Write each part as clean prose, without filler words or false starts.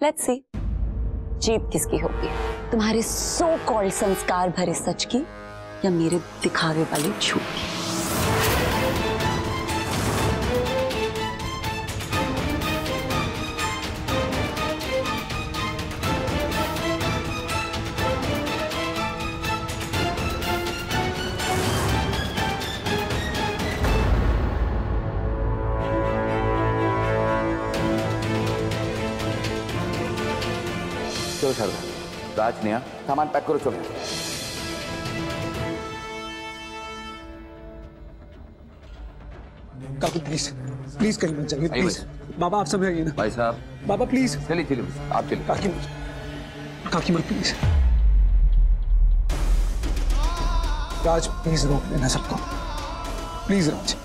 Let's see जीत किसकी होगी, तुम्हारे सो कॉल्ड संस्कार भरे सच की या मेरे दिखावे वाले झूठ की। चलो शारदा, राज नेहा सामान पैक करो, चलो। काकू प्लीज प्लीज कहीं मत जाइए प्लीज। बाबा आप समझाइए ना। भाई साहब बाबा प्लीज। चलिए चलिए आप चलिए। काकी मत प्लीज। राज प्लीज रोक लेना सबको, प्लीज राज।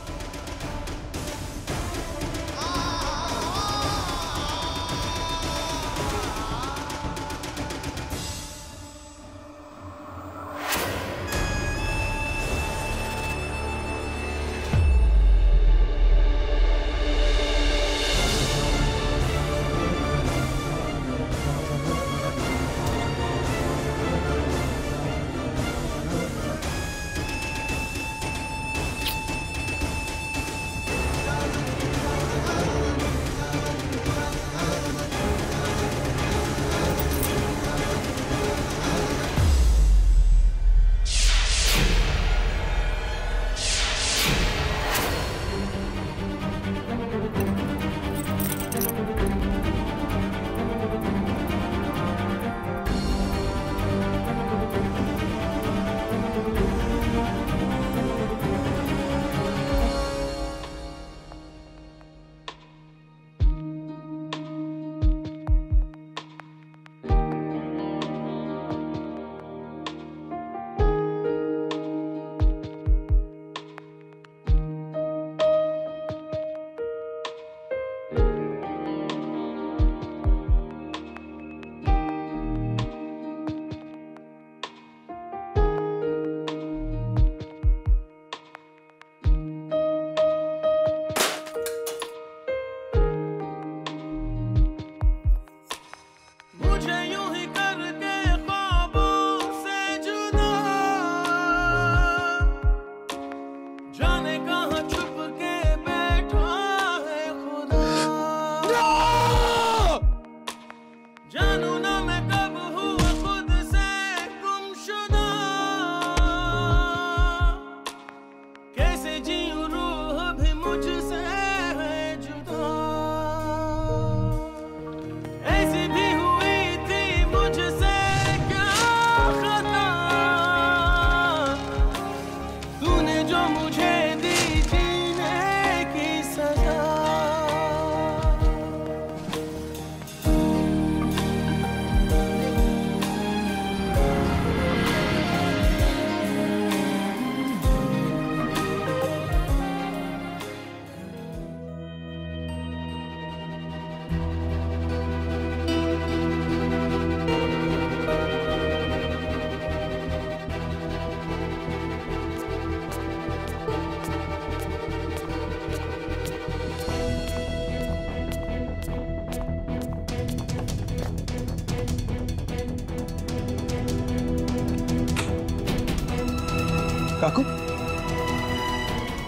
काकू,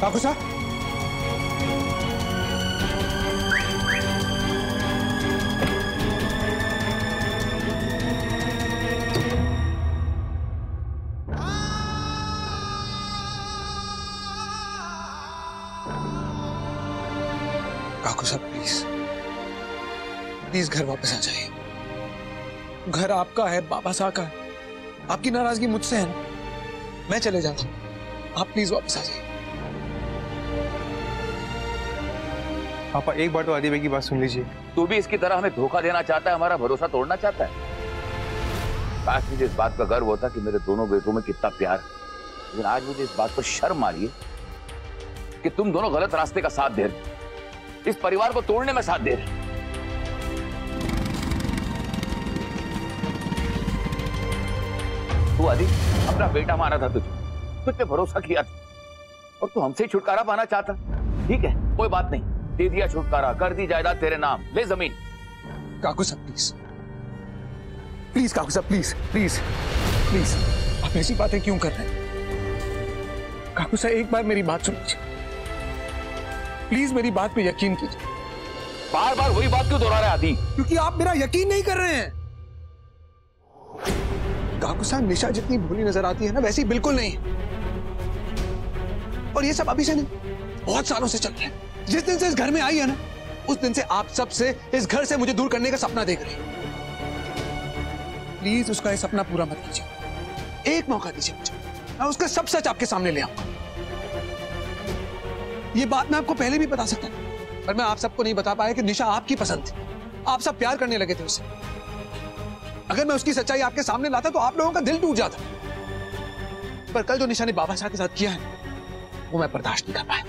काकू साहब, काकू साहब प्लीज प्लीज घर वापस आ जाइए। घर आपका है, बाबा साहब का है। आपकी नाराजगी मुझसे है ना, मैं चले जाता हूँ, आप प्लीज वापस आ जाइए। पापा एक बार तो आदि भाई की बात सुन लीजिए। तू भी इसकी तरह हमें धोखा देना चाहता है, हमारा भरोसा तोड़ना चाहता है। काश मुझे इस बात का गर्व होता कि मेरे दोनों बेटों में कितना प्यार है, लेकिन आज मुझे इस बात पर शर्म आ रही है कि तुम दोनों गलत रास्ते का साथ दे रहे, इस परिवार को तोड़ने में साथ दे रहे। तू आदि अपना बेटा माना था, तुझ पे भरोसा किया था और तू हमसे छुटकारा पाना चाहता। ठीक है कोई बात नहीं, दे दिया छुटकारा, कर दी जायदाद तेरे नाम, ले जमीन। काकू साहब प्लीज, प्लीज काकू साहब, प्लीज प्लीज प्लीज, आप ऐसी बातें क्यों कर रहे हैं? काकू साहब एक बार मेरी बात सुनिए, प्लीज मेरी बात पे यकीन कीजिए। बार बार वही बात क्यों दोहरा रहे आदि? क्योंकि आप मेरा यकीन नहीं कर रहे हैं। काकू साहब निशा जितनी भोली नजर आती है ना, वैसी बिल्कुल नहीं। और ये सब अभी से नहीं, बहुत सालों से चल रहा है। जिस दिन से इस घर में आई है ना, उस दिन से आप सब से इस घर से मुझे दूर करने का सपना देख रही है। प्लीज उसका ये सपना पूरा मत कीजिए, एक मौका दीजिए मुझे, मैं उसका सब सच आपके सामने ले आऊंगा। ये बात मैं आपको पहले भी बता सकता था, पर मैं आप सबको नहीं बता पाया कि निशा आपकी पसंद थी, आप सब प्यार करने लगे थे उससे। अगर मैं उसकी सच्चाई आपके सामने लाता तो आप लोगों का दिल टूट जाता, पर कल जो निशा ने बाबा शाह के साथ किया है वो मैं बर्दाश्त नहीं कर पाया।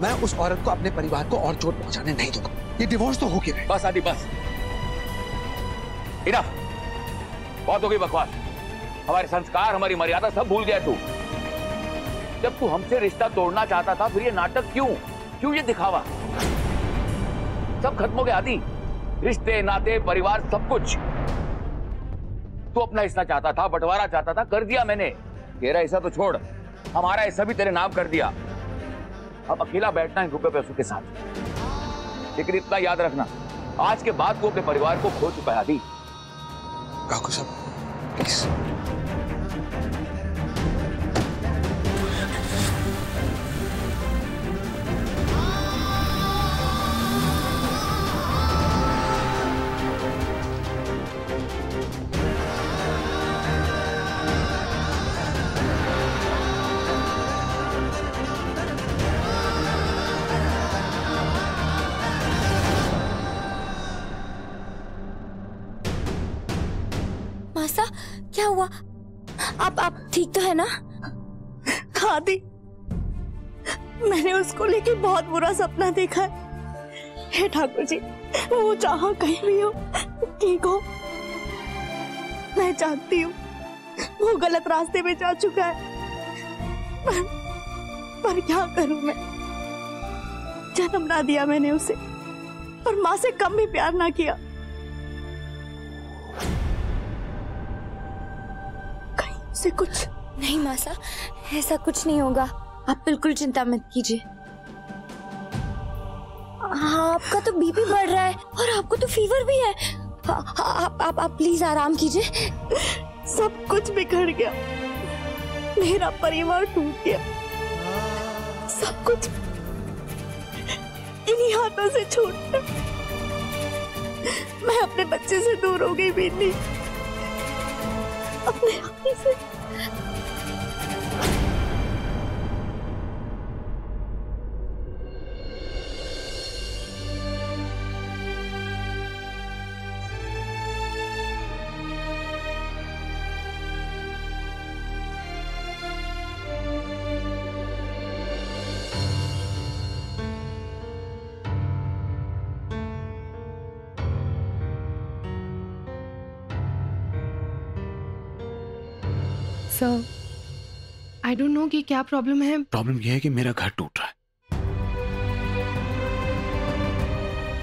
मैं उस औरत को अपने परिवार को और चोट पहुंचाने नहीं दूंगा। ये डिवोर्स तो हो गया है। बस आदि बस, इनफ, बहुत हो गई बकवास। हमारे संस्कार, हमारी मर्यादा सब भूल गया तू। जब तू हमसे रिश्ता तोड़ना चाहता था, फिर ये नाटक क्यों ये दिखावा? सब खत्म हो गया आदि, रिश्ते नाते परिवार सब कुछ। तू अपना हिस्सा चाहता था, बंटवारा चाहता था, कर दिया मैंने। तेरा हिस्सा तो छोड़, हमारा हिस्सा भी तेरे नाम कर दिया। अब अकेला बैठना है रुपए पैसों के साथ। लेकिन इतना याद रखना, आज के बाद तू अपने परिवार को खो चुका है आदि। काकू साहब प्लीज, मासा क्या हुआ? आप ठीक तो है ना? हाँ दी, मैंने उसको लेके बहुत बुरा सपना देखा है। हे ठाकुर जी, वो जहाँ कहीं भी हो ठीक हो। मैं जानती हूँ वो गलत रास्ते में जा चुका है, पर क्या करूं मैं? जन्म ना दिया मैंने उसे, और माँ से कम भी प्यार ना किया। से कुछ नहीं मासा, ऐसा कुछ नहीं होगा, आप बिल्कुल चिंता मत कीजिए। हाँ, आपका तो बीपी बढ़ रहा है और आपको तो फीवर भी है। आप प्लीज आराम कीजिए। सब कुछ बिखर गया, मेरा परिवार टूट गया, सब कुछ इन्हीं हाथों से छूट। मैं अपने बच्चे से दूर हो गई बिन्नी, अपने हाथों से। सर, आई डोंट नो कि क्या प्रॉब्लम है। प्रॉब्लम यह है कि मेरा घर टूट रहा है।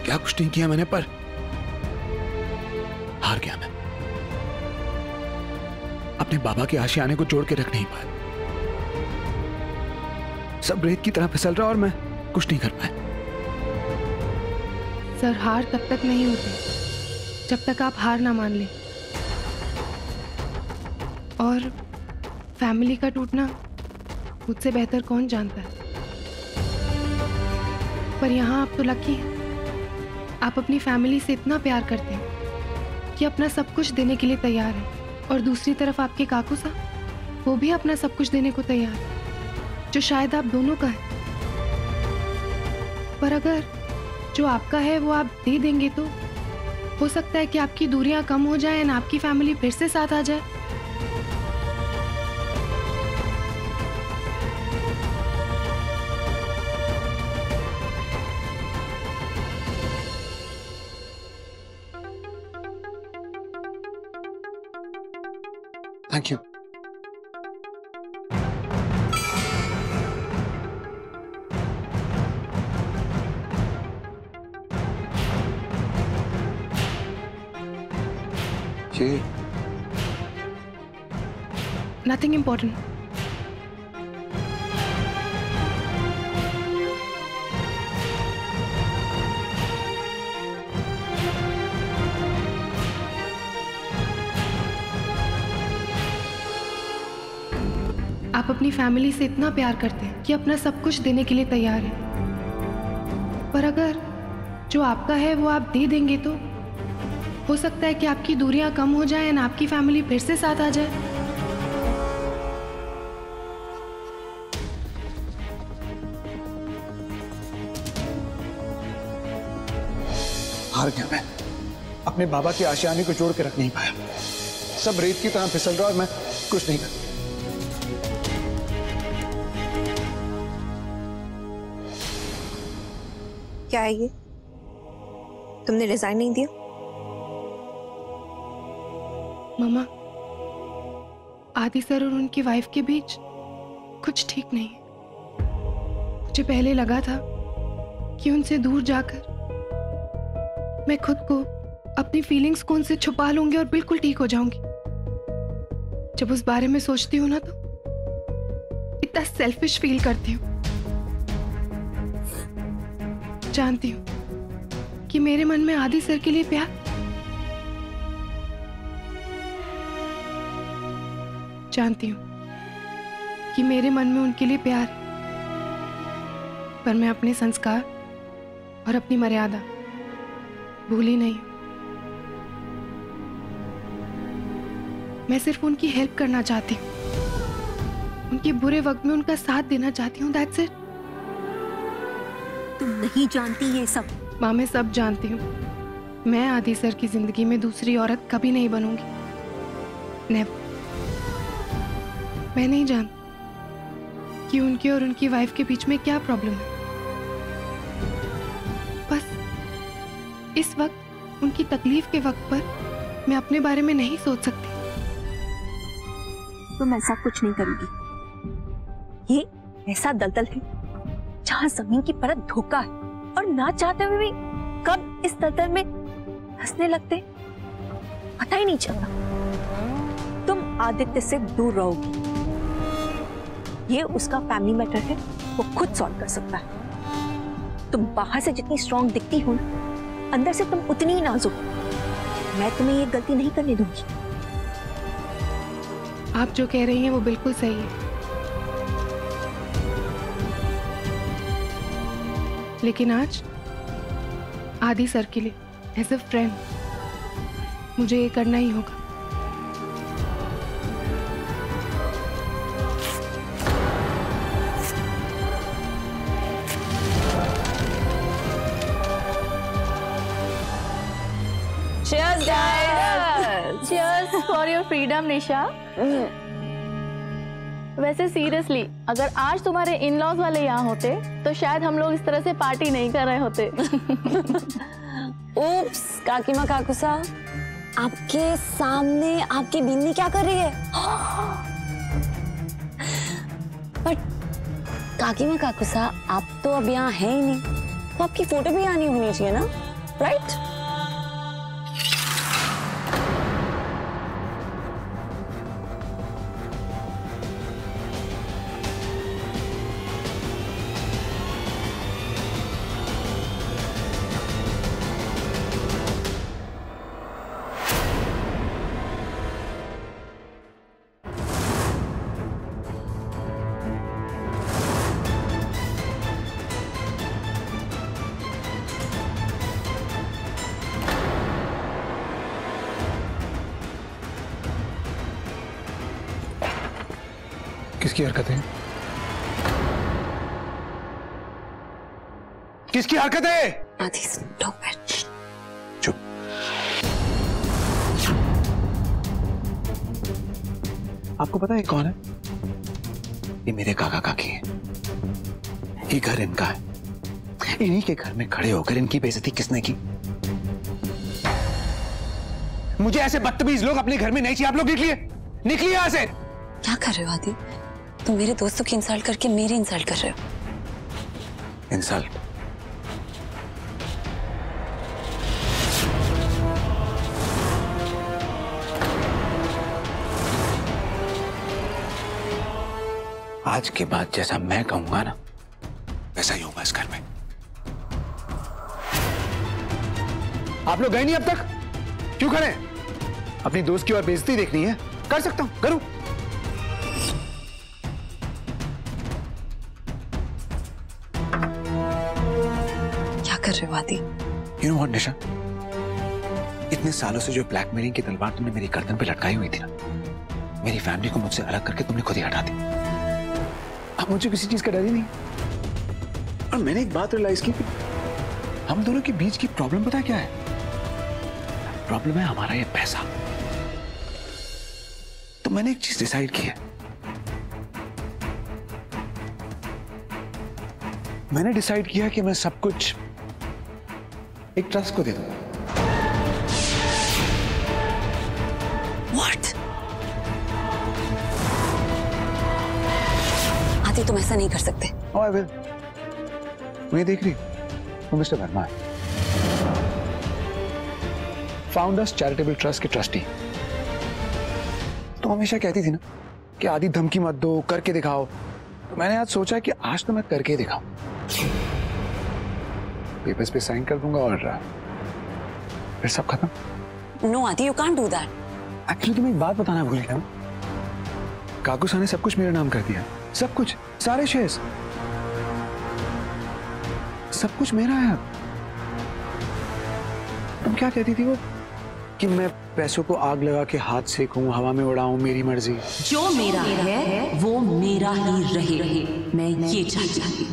क्या कुछ नहीं किया मैंने, पर हार गया मैं। अपने बाबा के आशियाने को जोड़ के रख नहीं पाया। सब रेत की तरह फिसल रहा और मैं कुछ नहीं कर पाया। सर, हार तब तक नहीं होती जब तक आप हार ना मान लें। और फैमिली का टूटना मुझसे बेहतर कौन जानता है। पर यहाँ आप तो लकी हैं, आप अपनी फैमिली से इतना प्यार करते हैं कि अपना सब कुछ देने के लिए तैयार हैं। और दूसरी तरफ आपके काकू साहब, वो भी अपना सब कुछ देने को तैयार है, जो शायद आप दोनों का है। पर अगर जो आपका है वो आप दे देंगे तो हो सकता है कि आपकी दूरियां कम हो जाएं और आपकी फैमिली फिर से साथ आ जाए। Thank you. Okay? Nothing important. आप अपनी फैमिली से इतना प्यार करते हैं कि अपना सब कुछ देने के लिए तैयार हैं। पर अगर जो आपका है वो आप दे देंगे तो हो सकता है कि आपकी दूरियां कम हो जाएं और आपकी फैमिली फिर से साथ आ जाए। हार गया मैं। अपने बाबा के आशियाने को जोड़ के रख नहीं पाया। सब रेत की तरह फिसल रहा और मैं कुछ नहीं कर। क्या है ये? तुमने रिजाइन नहीं दिया? मामा, आदि सर और उनकी वाइफ के बीच कुछ ठीक नहीं है। मुझे पहले लगा था कि उनसे दूर जाकर मैं खुद को, अपनी फीलिंग्स को उनसे छुपा लूंगी और बिल्कुल ठीक हो जाऊंगी। जब उस बारे में सोचती हूँ ना तो इतना सेल्फिश फील करती हूँ। जानती हूँ कि मेरे मन में आदि सर के लिए प्यार, जानती हूँ कि मेरे मन में उनके लिए प्यार है, पर मैं अपने संस्कार और अपनी मर्यादा भूली नहीं हूं। मैं सिर्फ उनकी हेल्प करना चाहती हूँ, उनके बुरे वक्त में उनका साथ देना चाहती हूँ। That's it. तुम नहीं जानती ये सब। माँ, मैं सब जानती हूँ। मैं आदि सर की जिंदगी में दूसरी औरत कभी नहीं बनूंगी। नेवर। मैं नहीं जानती कि उनके और उनकी वाइफ के बीच में क्या प्रॉब्लम है। बस इस वक्त उनकी तकलीफ के वक्त पर मैं अपने बारे में नहीं सोच सकती। तुम ऐसा कुछ नहीं करोगी। ये ऐसा दलदल है जहां जमीन की परत धोखा है और ना चाहते हुए भी कब इस दलदल में हंसने लगते पता ही नहीं चलता। तुम आदित्य से दूर रहोगी, ये उसका फैमिली मैटर है, वो खुद सॉल्व कर सकता है। तुम बाहर से जितनी स्ट्रांग दिखती हो ना, अंदर से तुम उतनी ही नाजुक। मैं तुम्हें ये गलती नहीं करने दूंगी। आप जो कह रही हैं वो बिल्कुल सही है, लेकिन आज आदि सर के लिए एज अ फ्रेंड मुझे ये करना ही होगा। Cheers, guys! Cheers for your freedom, निशा। वैसे सीरियसली, अगर आज तुम्हारे इन लॉज वाले यहाँ होते तो शायद हम लोग इस तरह से पार्टी नहीं कर रहे होते। उप्स, काकीमा काकुसा, आपके सामने आपकी बिन्नी क्या कर रही है? बट काकीमा काकुसा, आप तो अब यहाँ है ही नहीं, तो आपकी फोटो भी आनी होनी चाहिए ना, राइट? किसकी हरकतें? किसकी हरकतें? आदि, stop it. चुप। आपको पता है कौन है? ये मेरे काका काकी है। ये घर इनका है। इन्हीं के घर में खड़े होकर इनकी बेइज्जती किसने की? मुझे ऐसे बदतमीज लोग अपने घर में नहीं चाहिए। आप लोग निकलिए, निकलिए यहाँ से। क्या कर रहे हो आदि? तुम मेरे दोस्तों की इंसल्ट करके मेरी इंसल्ट कर रहे हो। इंसल्ट? आज के बाद जैसा मैं कहूंगा ना वैसा ही होगा इस घर में। आप लोग गए नहीं अब तक? क्यों खड़े हैं? अपनी दोस्त की और बेइज्जती देखनी है? कर सकता हूं, करूं। क्या कर रहे हो आदि? You know what, निशा? इतने सालों से जो ब्लैकमेलिंग की तलवार तुमने मेरी गर्दन पे लटकाई हुई थी ना, मेरी फैमिली को मुझसे अलग करके तुमने खुद ही हटा दी। अब मुझे किसी चीज का डर ही नहीं। और मैंने एक बात रियलाइज की कि हम दोनों के बीच की प्रॉब्लम पता है क्या है? प्रॉब्लम है हमारा ये पैसा। तो मैंने एक चीज डिसाइड की है। मैंने डिसाइड किया कि मैं सब कुछ एक ट्रस्ट को दे दूंगा। What? आदि तुम ऐसा नहीं कर सकते। Oh, I will. मुझे देख रही वो मिस्टर वर्मा है, फाउंडर्स चैरिटेबल ट्रस्ट के ट्रस्टी। तो हमेशा कहती थी ना कि आदि धमकी मत दो, करके दिखाओ। तो मैंने आज सोचा कि आज तो मैं करके दिखाऊं। पेपर्स पे साइन कर दूंगा और फिर सब खत्म। No आदि, you can't do that. Actually तुम्हें एक बात बताना भूल गया। काकू ने सब कुछ मेरे नाम कर दिया, सब कुछ, सारे शेयर्स, सब कुछ मेरा है। तुम क्या कहती थी वो कि मैं पैसों को आग लगा के हाथ सेकूं, हवा में उड़ाऊं, मेरी मर्जी। जो मेरा है वो मेरा ही रहे, मैं ये चाहती हूँ।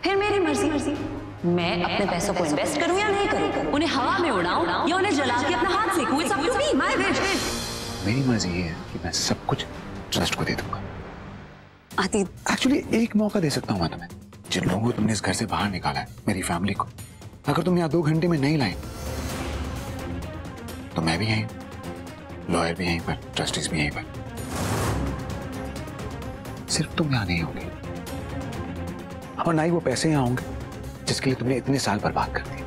फिर मेरी मर्जी, मैं अपने पैसों को इन्वेस्ट करूं या नहीं करूं, उन्हें हवा में उड़ाऊं या उन्हें जला के अपना हाथ सेकूं, it's up to me, my wish. मेरी मर्जी ये है कि मैं सब कुछ ट्रस्ट को दे दूंगा। आदि एक्चुअली एक मौका दे सकता हूँ मैं तुम्हें। जिन लोगों को तुमने इस घर से बाहर निकाला है, मेरी फैमिली को, अगर तुम यहाँ 2 घंटे में नहीं लाए तो मैं भी यहीं, लॉयर भी यहीं पर, ट्रस्टीज भी यहीं पर। सिर्फ तुम यहाँ नहीं होंगे और ना ही वो पैसे यहाँ होंगे जिसके लिए तुमने इतने साल बर्बाद कर दिए।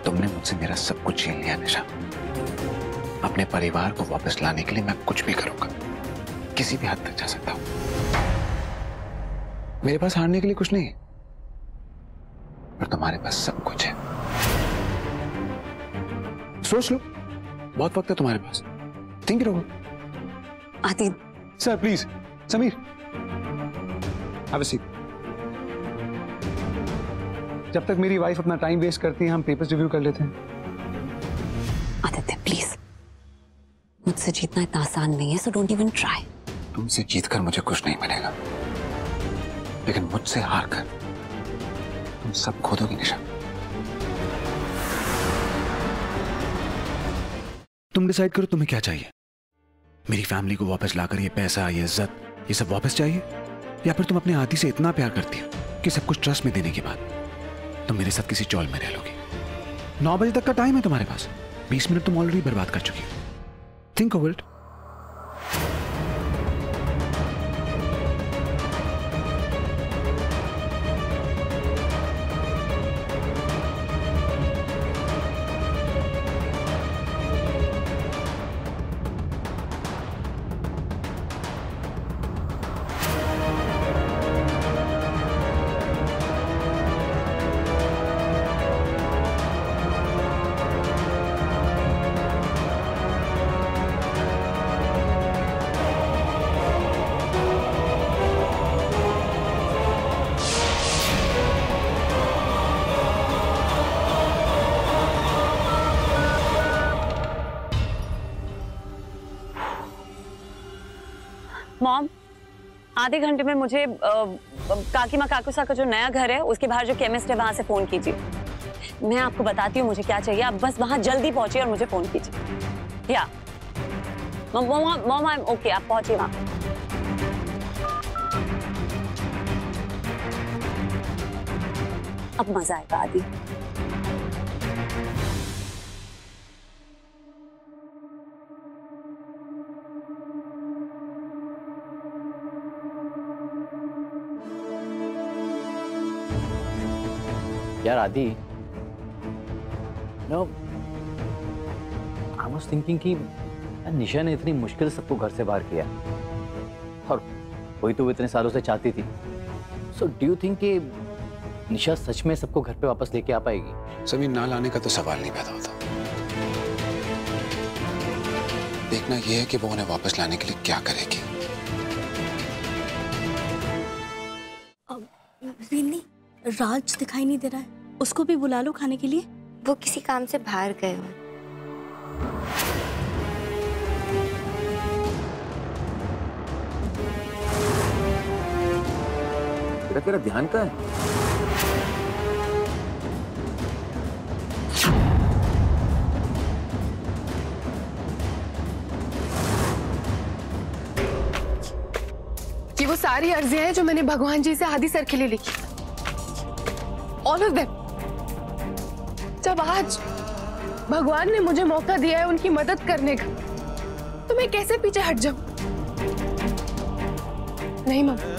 तुमने मुझसे मेरा सब कुछ छीन लिया निशा। अपने परिवार को वापस लाने के लिए मैं कुछ भी करूंगा, किसी भी हद तक जा सकता हूं। मेरे पास हारने के लिए कुछ नहीं है, पर तुम्हारे पास सब कुछ है। सोच लो, बहुत वक्त है तुम्हारे पास, थिंक इट ओवर। आदि sir please, Sameer have a seat. जब तक मेरी वाइफ अपना टाइम वेस्ट करती है, हम पेपर्स रिव्यू कर लेते हैं। आदित्य प्लीज, मुझसे जीतना इतना आसान नहीं है, सो डोंट इवन ट्राई। तुमसे जीतकर मुझे कुछ नहीं मिलेगा, लेकिन मुझसे हारकर तुम सब खो दोगी निशा। तुम डिसाइड करो तुम्हें क्या चाहिए। मेरी फैमिली को वापस लाकर ये पैसा, ये इज्जत, ये सब वापस चाहिए, या फिर तुम अपने आदि से इतना प्यार करती हो कि सब कुछ ट्रस्ट में देने के बाद तुम मेरे साथ किसी चौल में रह लोगी। 9 बजे तक का टाइम है तुम्हारे पास, 20 मिनट तुम ऑलरेडी बर्बाद कर चुकी हो। Think over it. मॉम, आधे घंटे में मुझे काकीमा काकुसा का जो नया घर है उसके बाहर जो केमिस्ट है वहां से फोन कीजिए। मैं आपको बताती हूँ मुझे क्या चाहिए, आप बस वहां जल्दी पहुंचिए और मुझे फोन कीजिए। या मॉम आई एम ओके, आप पहुंचिए वहां। अब मजा आएगा आदि। यार आदि, नो आई वाज थिंकिंग कि निशा ने इतनी मुश्किल सबको घर से बाहर किया वही तो वो इतने सालों से चाहती थी। सो डू यू थिंक कि निशा सच में सबको घर पे वापस लेके आ पाएगी? समीर, ना लाने का तो सवाल नहीं पैदा होता। देखना यह है कि वो उन्हें वापस लाने के लिए क्या करेगी। रिनी, राज दिखाई नहीं दे रहा है, उसको भी बुला लो खाने के लिए। वो किसी काम से बाहर गए हुए। तेरा ध्यान कहाँ है? ये वो सारी अर्जियां हैं जो मैंने भगवान जी से आदि सर के लिए लिखी, ऑल ऑफ देम। जब आज भगवान ने मुझे मौका दिया है उनकी मदद करने का, तो मैं कैसे पीछे हट जाऊं? नहीं मम्मी,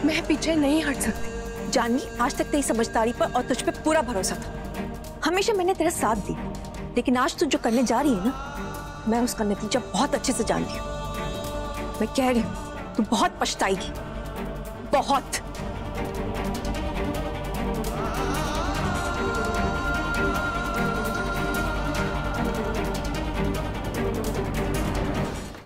मैं पीछे नहीं हट सकती। जानवी, आज तक तेरी समझदारी पर और तुझ पे पूरा भरोसा था। हमेशा मैंने तेरा साथ दिया, लेकिन आज तू जो करने जा रही है ना, मैं उसका नतीजा बहुत अच्छे से जानती हूँ। मैं कह रही हूँ, तू बहुत पछताएगी, बहुत।